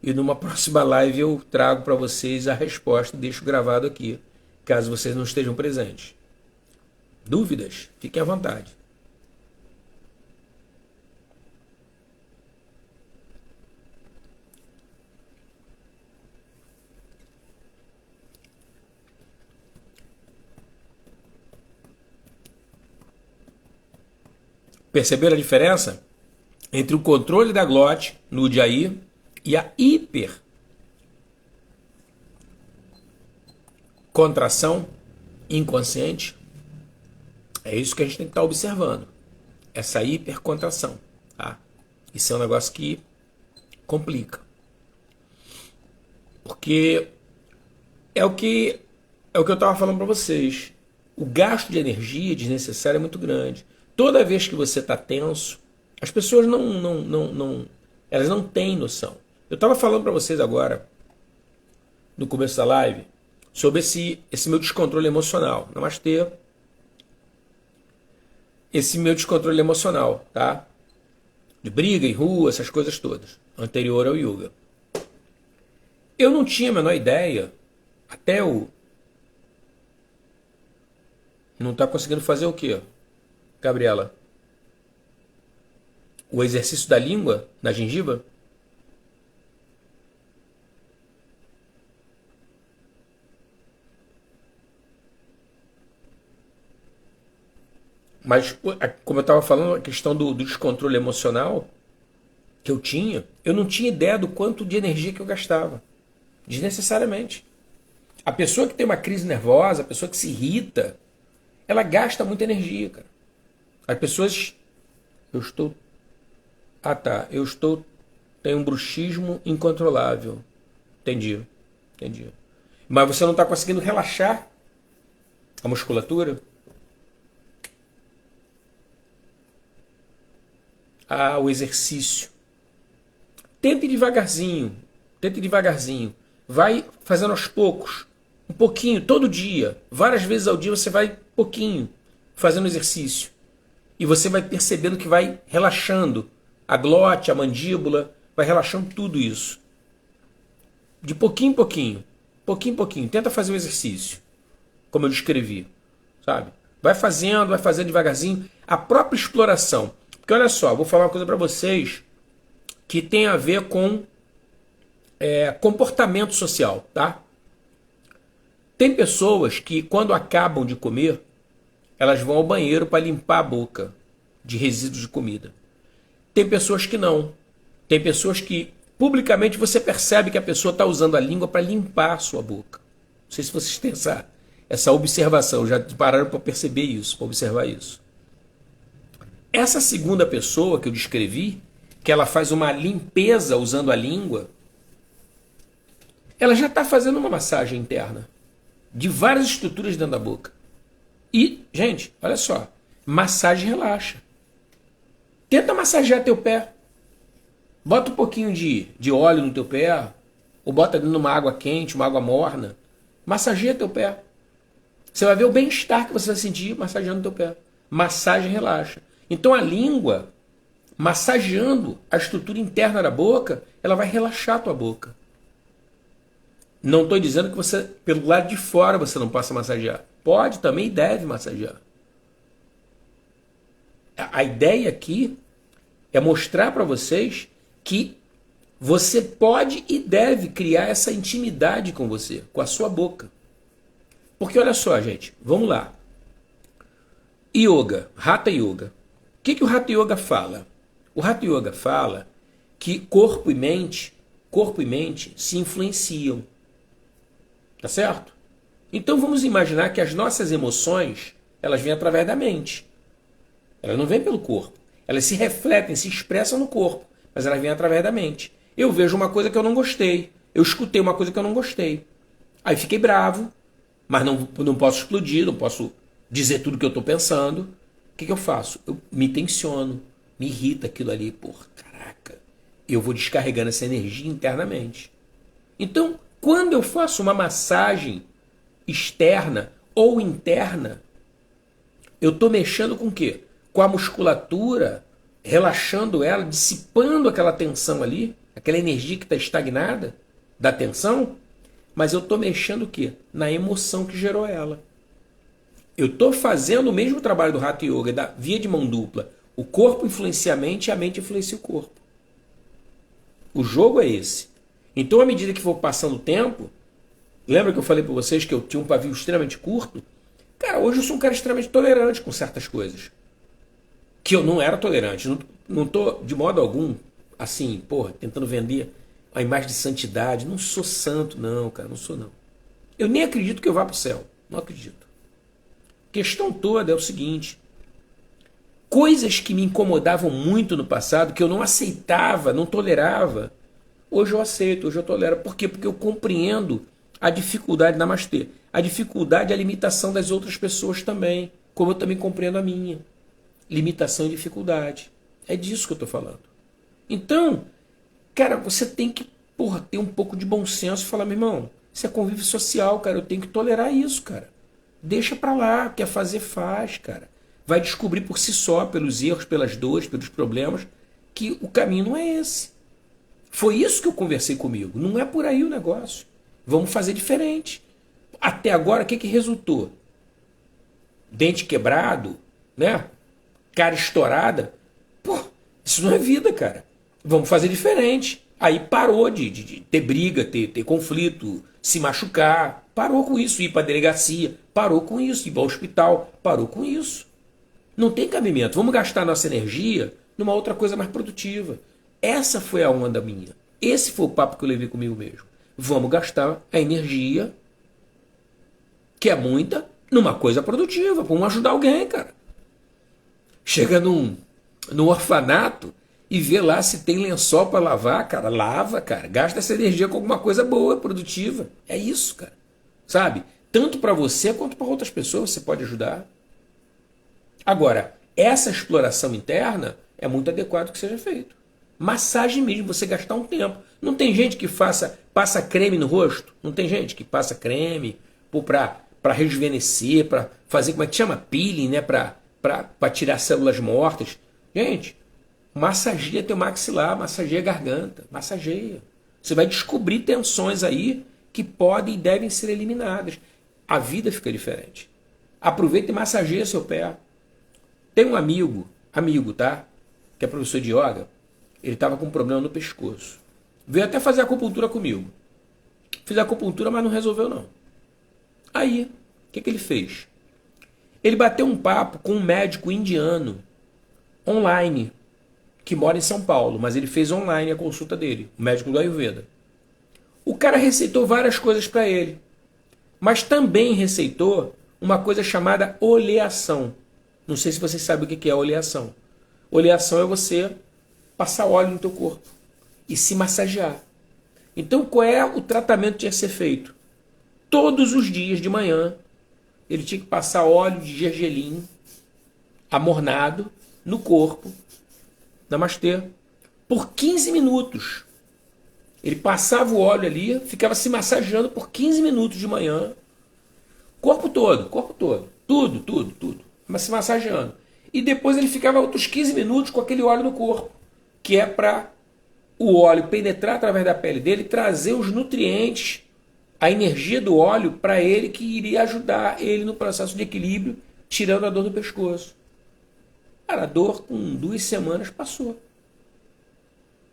e numa próxima live eu trago para vocês a resposta e deixo gravado aqui, caso vocês não estejam presentes. Dúvidas? Fiquem à vontade. Perceberam a diferença entre o controle da glote no Ujjayi e a hipercontração inconsciente? É isso que a gente tem que estar observando. Essa hipercontração. Tá? Isso é um negócio que complica. Porque É o que é o que eu estava falando para vocês. O gasto de energia desnecessário é muito grande. Toda vez que você está tenso, as pessoas elas não têm noção. Eu estava falando para vocês agora, no começo da live, sobre esse meu descontrole emocional. Namastê. Esse meu descontrole emocional, tá? De briga em rua, essas coisas todas. Anterior ao yoga. Eu não tinha a menor ideia, até o... Não está conseguindo fazer o quê, Gabriela? O exercício da língua na gengiva? Mas, como eu estava falando, a questão do descontrole emocional que eu tinha, eu não tinha ideia do quanto de energia que eu gastava. Desnecessariamente. A pessoa que tem uma crise nervosa, a pessoa que se irrita, ela gasta muita energia, cara. As pessoas... Eu estou... Ah, tá. Eu estou... Tenho um bruxismo incontrolável. Entendi. Entendi. Mas você não está conseguindo relaxar a musculatura? Ah, o exercício. Tente devagarzinho. Tente devagarzinho. Vai fazendo aos poucos. Um pouquinho, todo dia. Várias vezes ao dia você vai pouquinho fazendo exercício. E você vai percebendo que vai relaxando a glote, a mandíbula, vai relaxando tudo isso. De pouquinho em pouquinho. Pouquinho em pouquinho. Tenta fazer o exercício. Como eu descrevi. Sabe? Vai fazendo devagarzinho. A própria exploração. Porque olha só, vou falar uma coisa para vocês que tem a ver com comportamento social, tá? Tem pessoas que quando acabam de comer, elas vão ao banheiro para limpar a boca de resíduos de comida. Tem pessoas que não. Tem pessoas que publicamente você percebe que a pessoa está usando a língua para limpar a sua boca. Não sei se vocês têm essa observação, já pararam para perceber isso, para observar isso. Essa segunda pessoa que eu descrevi, que ela faz uma limpeza usando a língua, ela já está fazendo uma massagem interna de várias estruturas dentro da boca. E, gente, olha só, massagem relaxa. Tenta massagear teu pé. Bota um pouquinho de óleo no teu pé, ou bota numa água quente, uma água morna. Massageia teu pé. Você vai ver o bem-estar que você vai sentir massageando teu pé. Massagem relaxa. Então a língua, massageando a estrutura interna da boca, ela vai relaxar a tua boca. Não estou dizendo que você, pelo lado de fora, você não possa massagear. Pode também e deve massagear. A ideia aqui é mostrar para vocês que você pode e deve criar essa intimidade com você, com a sua boca. Porque olha só, gente, vamos lá. Yoga, Hatha Yoga. O que o Hatha Yoga fala? O Hatha Yoga fala que corpo e mente se influenciam. Tá certo? Então vamos imaginar que as nossas emoções, elas vêm através da mente. Elas não vêm pelo corpo. Elas se refletem, se expressam no corpo, mas elas vêm através da mente. Eu vejo uma coisa que eu não gostei. Eu escutei uma coisa que eu não gostei. Aí fiquei bravo, mas não posso explodir, não posso dizer tudo que eu estou pensando. O que eu faço? Eu me tensiono, me irrita aquilo ali. Porra, caraca, eu vou descarregando essa energia internamente. Então, quando eu faço uma massagem externa ou interna, eu estou mexendo com o quê? Com a musculatura, relaxando ela, dissipando aquela tensão ali, aquela energia que está estagnada da tensão, mas eu estou mexendo o quê? Na emoção que gerou ela. Eu estou fazendo o mesmo trabalho do Hatha Yoga, da via de mão dupla. O corpo influencia a mente e a mente influencia o corpo. O jogo é esse. Então, à medida que for passando o tempo, lembra que eu falei para vocês que eu tinha um pavio extremamente curto? Cara, hoje eu sou um cara extremamente tolerante com certas coisas. Que eu não era tolerante. Não estou, de modo algum, assim, porra, tentando vender a imagem de santidade. Não sou santo, não, cara, não sou, não. Eu nem acredito que eu vá para o céu. Não acredito. A questão toda é o seguinte. Coisas que me incomodavam muito no passado, que eu não aceitava, não tolerava, hoje eu aceito, hoje eu tolero. Por quê? Porque eu compreendo A dificuldade, namastê, a dificuldade é a limitação das outras pessoas também, como eu também compreendo a minha. Limitação e dificuldade. É disso que eu estou falando. Então, cara, você tem que, ter um pouco de bom senso e falar, meu irmão, isso é convívio social, cara, eu tenho que tolerar isso, cara. Deixa pra lá, quer fazer, faz, cara. Vai descobrir por si só, pelos erros, pelas dores, pelos problemas, que o caminho não é esse. Foi isso que eu conversei comigo. Não é por aí o negócio. Vamos fazer diferente. Até agora, o que resultou? Dente quebrado, né? Cara estourada. Pô, isso não é vida, cara. Vamos fazer diferente. Aí parou de ter briga, ter conflito, se machucar. Parou com isso. Ir para a delegacia. Parou com isso. Ir para o hospital. Parou com isso. Não tem cabimento. Vamos gastar nossa energia numa outra coisa mais produtiva. Essa foi a onda minha. Esse foi o papo que eu levei comigo mesmo. Vamos gastar a energia, que é muita, numa coisa produtiva. Vamos ajudar alguém, cara. Chega num orfanato e vê lá se tem lençol para lavar, cara. Lava, cara. Gasta essa energia com alguma coisa boa, produtiva. É isso, cara. Sabe? Tanto para você quanto para outras pessoas você pode ajudar. Agora, essa exploração interna é muito adequado que seja feito. Massagem mesmo, você gastar um tempo. Não tem gente que passa creme no rosto? Não tem gente que passa creme para rejuvenescer, para fazer, como é que chama? Peeling, né? Para tirar células mortas. Gente, massageia teu maxilar, massageia a garganta, massageia. Você vai descobrir tensões aí que podem e devem ser eliminadas. A vida fica diferente. Aproveita e massageia seu pé. Tem um amigo, tá? Que é professor de yoga. Ele estava com um problema no pescoço. Veio até fazer acupuntura comigo. Fiz a acupuntura, mas não resolveu não. Aí, o que ele fez? Ele bateu um papo com um médico indiano, online, que mora em São Paulo, mas ele fez online a consulta dele, o médico do Ayurveda. O cara receitou várias coisas para ele, mas também receitou uma coisa chamada oleação. Não sei se você sabe o que é oleação. Oleação é você passar óleo no teu corpo e se massagear. Então, qual é o tratamento que tinha que ser feito? Todos os dias de manhã, ele tinha que passar óleo de gergelim amornado no corpo, namastê, por 15 minutos. Ele passava o óleo ali, ficava se massageando por 15 minutos de manhã, corpo todo, tudo, mas se massageando. E depois ele ficava outros 15 minutos com aquele óleo no corpo, que é para o óleo penetrar através da pele dele, trazer os nutrientes, a energia do óleo para ele, que iria ajudar ele no processo de equilíbrio, tirando a dor do pescoço. Cara, a dor com 2 semanas passou.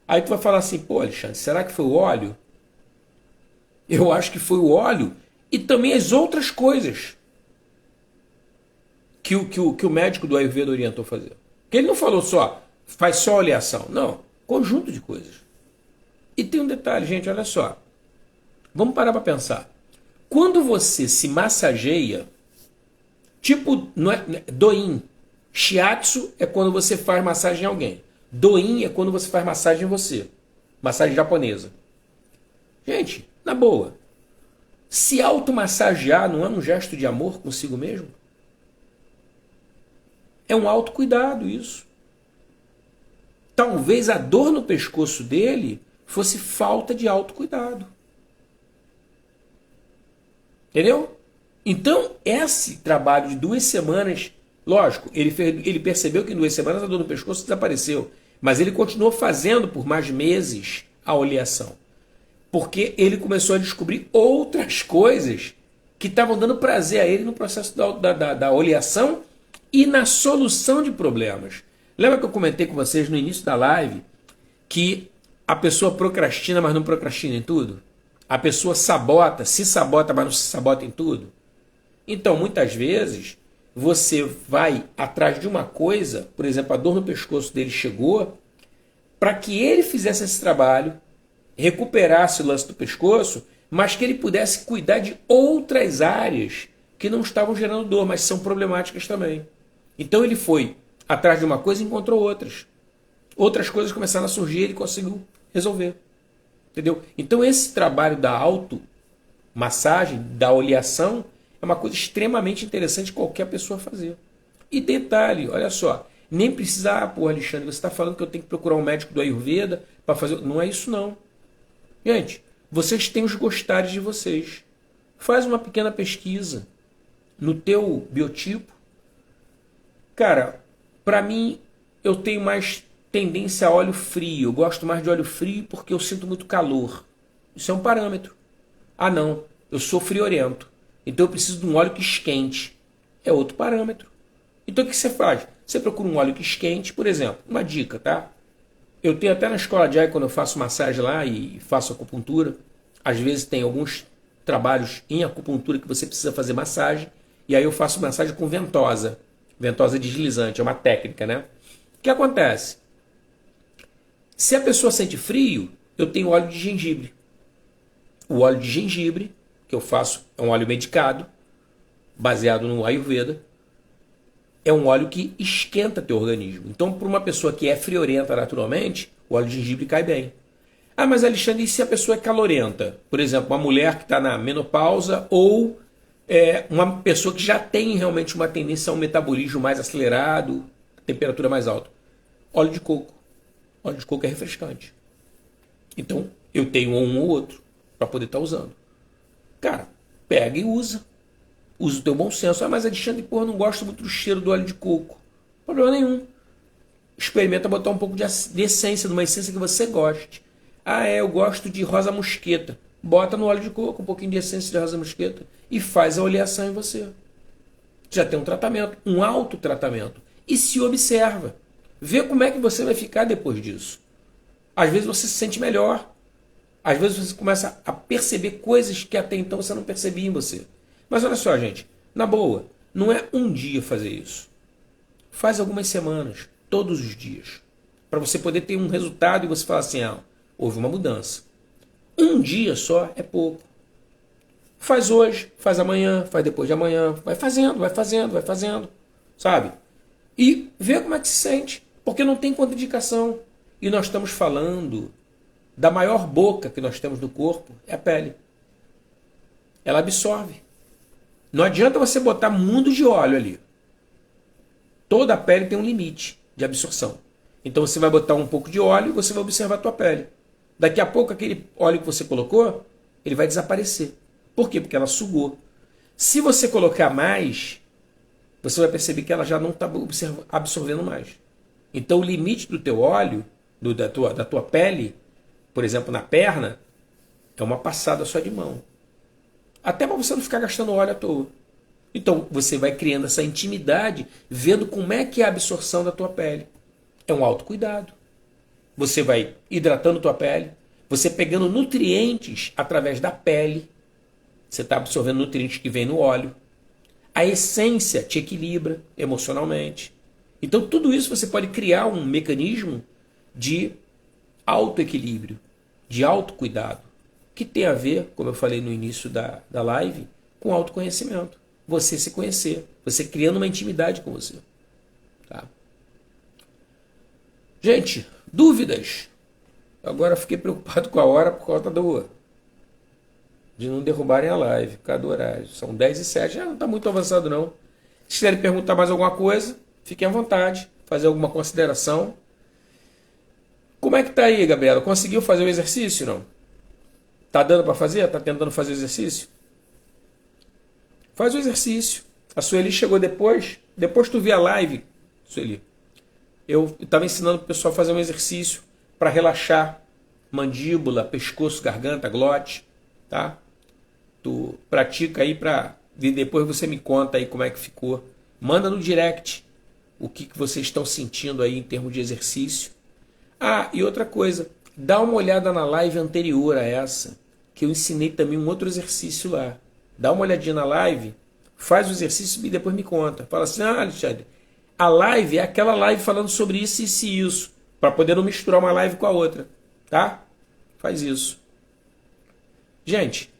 Aí tu vai falar assim, pô, Alexandre, será que foi o óleo? Eu acho que foi o óleo e também as outras coisas que o médico do Ayurveda orientou a fazer. Porque ele não falou só, faz só oleação. Não, conjunto de coisas. E tem um detalhe, gente, olha só. Vamos parar para pensar. Quando você se massageia, tipo, não é, doin, shiatsu é quando você faz massagem em alguém. Doin é quando você faz massagem em você. Massagem japonesa. Gente, na boa, se automassagear não é um gesto de amor consigo mesmo? É um autocuidado isso. Talvez a dor no pescoço dele fosse falta de autocuidado. Entendeu? Então, esse trabalho de 2 semanas, lógico, ele percebeu que em 2 semanas a dor no pescoço desapareceu, mas ele continuou fazendo por mais meses a oleação. Porque ele começou a descobrir outras coisas que estavam dando prazer a ele no processo da oleação e na solução de problemas. Lembra que eu comentei com vocês no início da live que a pessoa procrastina, mas não procrastina em tudo? A pessoa sabota, se sabota, mas não se sabota em tudo? Então, muitas vezes, você vai atrás de uma coisa, por exemplo, a dor no pescoço dele chegou, para que ele fizesse esse trabalho, recuperasse o lance do pescoço, mas que ele pudesse cuidar de outras áreas que não estavam gerando dor, mas são problemáticas também. Então ele foi atrás de uma coisa e encontrou outras. Outras coisas começaram a surgir e ele conseguiu resolver. Entendeu? Então esse trabalho da massagem, da oleação, é uma coisa extremamente interessante qualquer pessoa fazer. E detalhe, olha só, nem precisa, pô, Alexandre, você está falando que eu tenho que procurar um médico do Ayurveda para fazer. Não é isso, não. Gente, vocês têm os gostares de vocês. Faz uma pequena pesquisa no teu biotipo. Cara, para mim, eu tenho mais tendência a óleo frio. Eu gosto mais de óleo frio porque eu sinto muito calor. Isso é um parâmetro. Ah, não, eu sou friorento. Então eu preciso de um óleo que esquente. É outro parâmetro. Então o que você faz? Você procura um óleo que esquente, por exemplo, uma dica, tá? Eu tenho até na escola de Jai, quando eu faço massagem lá e faço acupuntura, às vezes tem alguns trabalhos em acupuntura que você precisa fazer massagem, e aí eu faço massagem com ventosa. Ventosa deslizante, é uma técnica, né? O que acontece? Se a pessoa sente frio, eu tenho óleo de gengibre. O óleo de gengibre, que eu faço, é um óleo medicado, baseado no Ayurveda, é um óleo que esquenta teu organismo. Então, para uma pessoa que é friorenta naturalmente, o óleo de gengibre cai bem. Ah, mas Alexandre, e se a pessoa é calorenta? Por exemplo, uma mulher que está na menopausa ou uma pessoa que já tem realmente uma tendência a um metabolismo mais acelerado, temperatura mais alta. Óleo de coco. Óleo de coco é refrescante. Então, eu tenho um ou outro para poder estar usando. Cara, pega e usa. Usa o teu bom senso. Ah, mas Alexandre, porra, eu não gosto muito do cheiro do óleo de coco. Problema nenhum. Experimenta botar um pouco de essência, de uma essência que você goste. Ah, eu gosto de rosa mosqueta. Bota no óleo de coco um pouquinho de essência de rosa mosqueta e faz a oleação em você. Já tem um tratamento, um autotratamento. E se observa. Vê como é que você vai ficar depois disso. Às vezes você se sente melhor. Às vezes você começa a perceber coisas que até então você não percebia em você. Mas olha só, gente, na boa, não é um dia fazer isso. Faz algumas semanas, todos os dias. Para você poder ter um resultado e você falar assim, ah, houve uma mudança. Um dia só é pouco. Faz hoje, faz amanhã, faz depois de amanhã. Vai fazendo, vai fazendo, vai fazendo. Sabe? E vê como é que se sente. Porque não tem contraindicação. E nós estamos falando da maior boca que nós temos no corpo, é a pele. Ela absorve. Não adianta você botar mundo de óleo ali. Toda a pele tem um limite de absorção. Então você vai botar um pouco de óleo e você vai observar a tua pele. Daqui a pouco aquele óleo que você colocou, ele vai desaparecer. Por quê? Porque ela sugou. Se você colocar mais, você vai perceber que ela já não está absorvendo mais. Então o limite do teu óleo, da tua pele, por exemplo na perna, é uma passada só de mão. Até para você não ficar gastando óleo à toa. Então você vai criando essa intimidade, vendo como é que é a absorção da tua pele. É um autocuidado. Você vai hidratando tua pele, você pegando nutrientes através da pele, você está absorvendo nutrientes que vêm no óleo. A essência te equilibra emocionalmente. Então tudo isso você pode criar um mecanismo de autoequilíbrio, de autocuidado, que tem a ver, como eu falei no início da live, com autoconhecimento. Você se conhecer, você criando uma intimidade com você. Tá? Gente, dúvidas? Agora fiquei preocupado com a hora por causa de não derrubarem a live, por causa do horário. São 10h07, já não está muito avançado não. Se quiserem perguntar mais alguma coisa, fiquem à vontade, fazer alguma consideração. Como é que tá aí, Gabriela? Conseguiu fazer o exercício, não? Tá dando para fazer? Tá tentando fazer o exercício? Faz o exercício. A Sueli chegou depois tu viu a live, Sueli. Eu estava ensinando o pessoal a fazer um exercício para relaxar mandíbula, pescoço, garganta, glote, tá? Tu pratica aí e depois você me conta aí como é que ficou. Manda no direct o que vocês estão sentindo aí em termos de exercício. Ah, e outra coisa, dá uma olhada na live anterior a essa, que eu ensinei também um outro exercício lá. Dá uma olhadinha na live, faz o exercício e depois me conta. Fala assim, ah, Alexandre, a live é aquela live falando sobre isso, isso e isso, para poder não misturar uma live com a outra, tá? Faz isso. Gente, se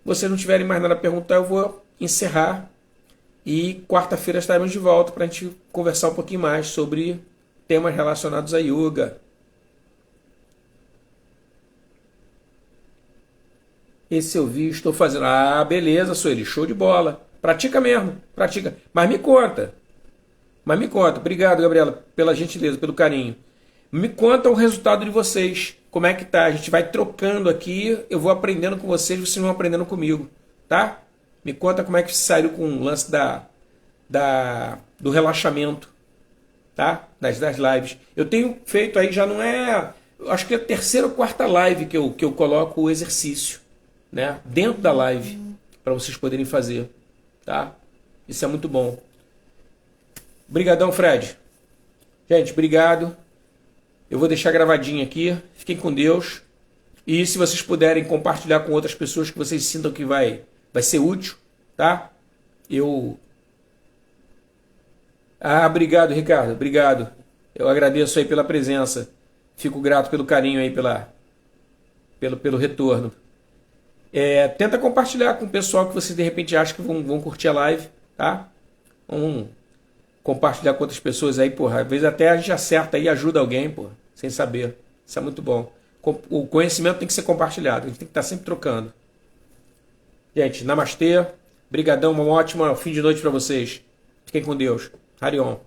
vocês não tiverem mais nada a perguntar, eu vou encerrar e quarta-feira estaremos de volta para a gente conversar um pouquinho mais sobre temas relacionados a yoga. Esse eu vi, estou fazendo. Ah, beleza, Sueli, show de bola. Pratica mesmo, pratica. Mas me conta. Mas me conta. Obrigado, Gabriela, pela gentileza, pelo carinho. Me conta o resultado de vocês. Como é que tá? A gente vai trocando aqui. Eu vou aprendendo com vocês, vocês vão aprendendo comigo. Tá? Me conta como é que saiu com o lance do relaxamento. Tá? Das lives. Eu tenho feito aí, já não é. Acho que é a terceira ou quarta live que eu coloco o exercício. Né? Dentro da live. Para vocês poderem fazer. Tá? Isso é muito bom. Obrigadão, Fred. Gente, obrigado. Eu vou deixar gravadinho aqui. Fiquem com Deus. E se vocês puderem compartilhar com outras pessoas que vocês sintam que vai ser útil, tá? Obrigado, Ricardo. Obrigado. Eu agradeço aí pela presença. Fico grato pelo carinho aí, pelo retorno. Tenta compartilhar com o pessoal que você de repente acha que vão curtir a live, tá? Vamos compartilhar com outras pessoas aí, porra. Às vezes até a gente acerta aí e ajuda alguém, porra, sem saber. Isso é muito bom. O conhecimento tem que ser compartilhado. A gente tem que estar sempre trocando. Gente, namastê. Brigadão, uma ótima fim de noite para vocês. Fiquem com Deus. Harion.